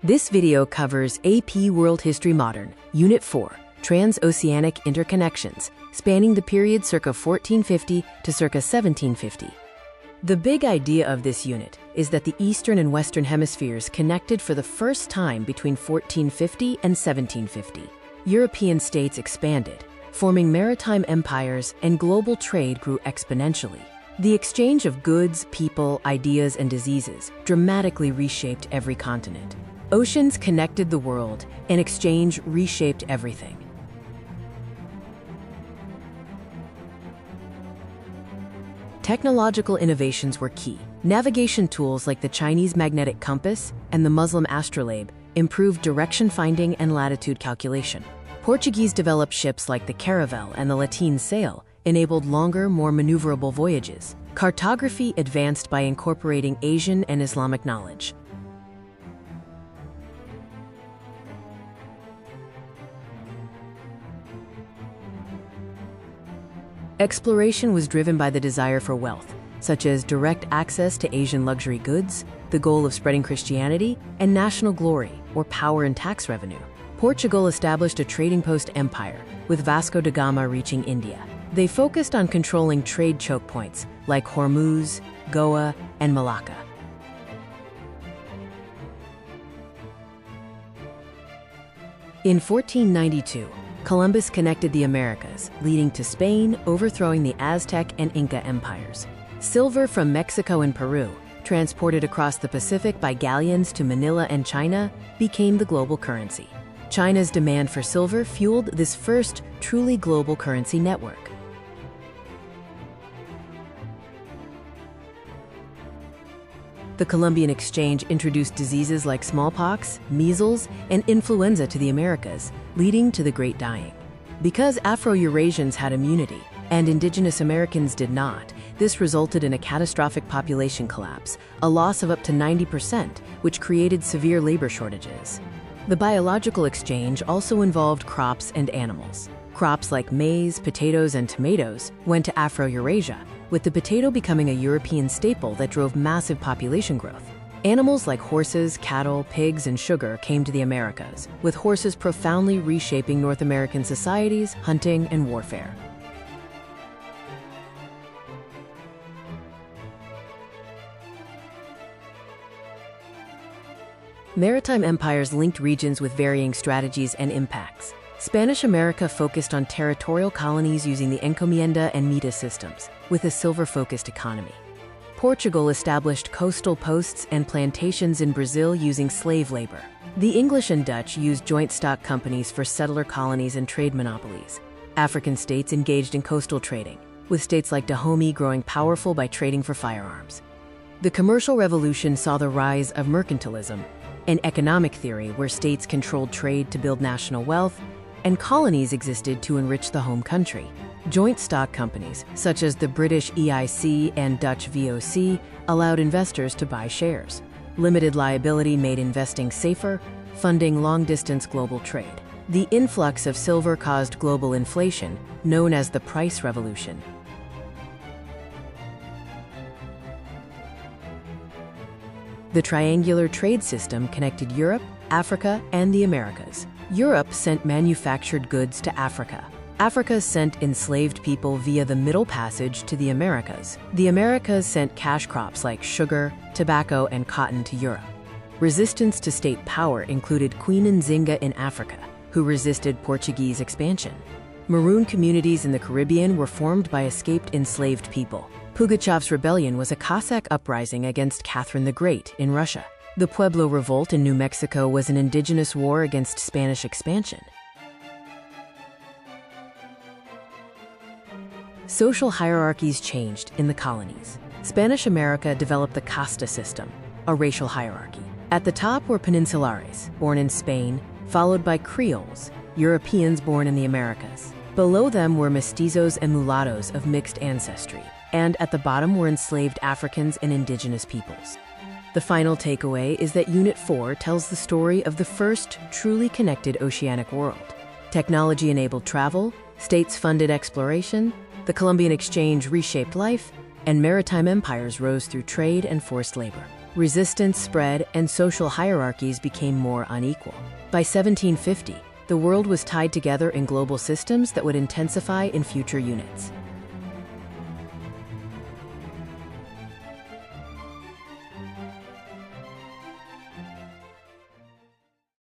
This video covers AP World History Modern, Unit 4, Transoceanic Interconnections, spanning the period circa 1450 to circa 1750. The big idea of this unit is that the Eastern and Western Hemispheres connected for the first time between 1450 and 1750. European states expanded, forming maritime empires, and global trade grew exponentially. The exchange of goods, people, ideas, and diseases dramatically reshaped every continent. Oceans connected the world, and exchange reshaped everything. Technological innovations were key. Navigation tools like the Chinese magnetic compass and the Muslim Astrolabe improved direction finding and latitude calculation. Portuguese developed ships like the Caravel and the Lateen sail, enabled longer, more maneuverable voyages. Cartography advanced by incorporating Asian and Islamic knowledge. Exploration was driven by the desire for wealth, such as direct access to Asian luxury goods, the goal of spreading Christianity, and national glory, or power and tax revenue. Portugal established a trading post empire, with Vasco da Gama reaching India. They focused on controlling trade choke points like Hormuz, Goa, and Malacca. In 1492, Columbus connected the Americas, leading to Spain overthrowing the Aztec and Inca empires. Silver from Mexico and Peru, transported across the Pacific by galleons to Manila and China, became the global currency. China's demand for silver fueled this first truly global currency network. The Columbian Exchange introduced diseases like smallpox, measles, and influenza to the Americas, leading to the Great Dying. Because Afro-Eurasians had immunity and indigenous Americans did not, this resulted in a catastrophic population collapse, a loss of up to 90%, which created severe labor shortages. The biological exchange also involved crops and animals. Crops like maize, potatoes, and tomatoes went to Afro-Eurasia, with the potato becoming a European staple that drove massive population growth. Animals like horses, cattle, pigs, and sugar came to the Americas, with horses profoundly reshaping North American societies, hunting, and warfare. Maritime empires linked regions with varying strategies and impacts. Spanish America focused on territorial colonies using the encomienda and mita systems, with a silver-focused economy. Portugal established coastal posts and plantations in Brazil using slave labor. The English and Dutch used joint stock companies for settler colonies and trade monopolies. African states engaged in coastal trading, with states like Dahomey growing powerful by trading for firearms. The Commercial Revolution saw the rise of mercantilism, an economic theory where states controlled trade to build national wealth, and colonies existed to enrich the home country. Joint stock companies, such as the British EIC and Dutch VOC, allowed investors to buy shares. Limited liability made investing safer, funding long-distance global trade. The influx of silver caused global inflation, known as the price revolution. The triangular trade system connected Europe, Africa, and the Americas. Europe sent manufactured goods to Africa. Africa sent enslaved people via the Middle Passage to the Americas. The Americas sent cash crops like sugar, tobacco, and cotton to Europe. Resistance to state power included Queen Nzinga in Africa, who resisted Portuguese expansion. Maroon communities in the Caribbean were formed by escaped enslaved people. Pugachev's rebellion was a Cossack uprising against Catherine the Great in Russia. The Pueblo Revolt in New Mexico was an indigenous war against Spanish expansion. Social hierarchies changed in the colonies. Spanish America developed the casta system, a racial hierarchy. At the top were peninsulares, born in Spain, followed by Creoles, Europeans born in the Americas. Below them were mestizos and mulattoes of mixed ancestry, and at the bottom were enslaved Africans and indigenous peoples. The final takeaway is that Unit 4 tells the story of the first truly connected oceanic world. Technology enabled travel, states funded exploration, the Columbian Exchange reshaped life, and maritime empires rose through trade and forced labor. Resistance spread and social hierarchies became more unequal. By 1750, the world was tied together in global systems that would intensify in future units.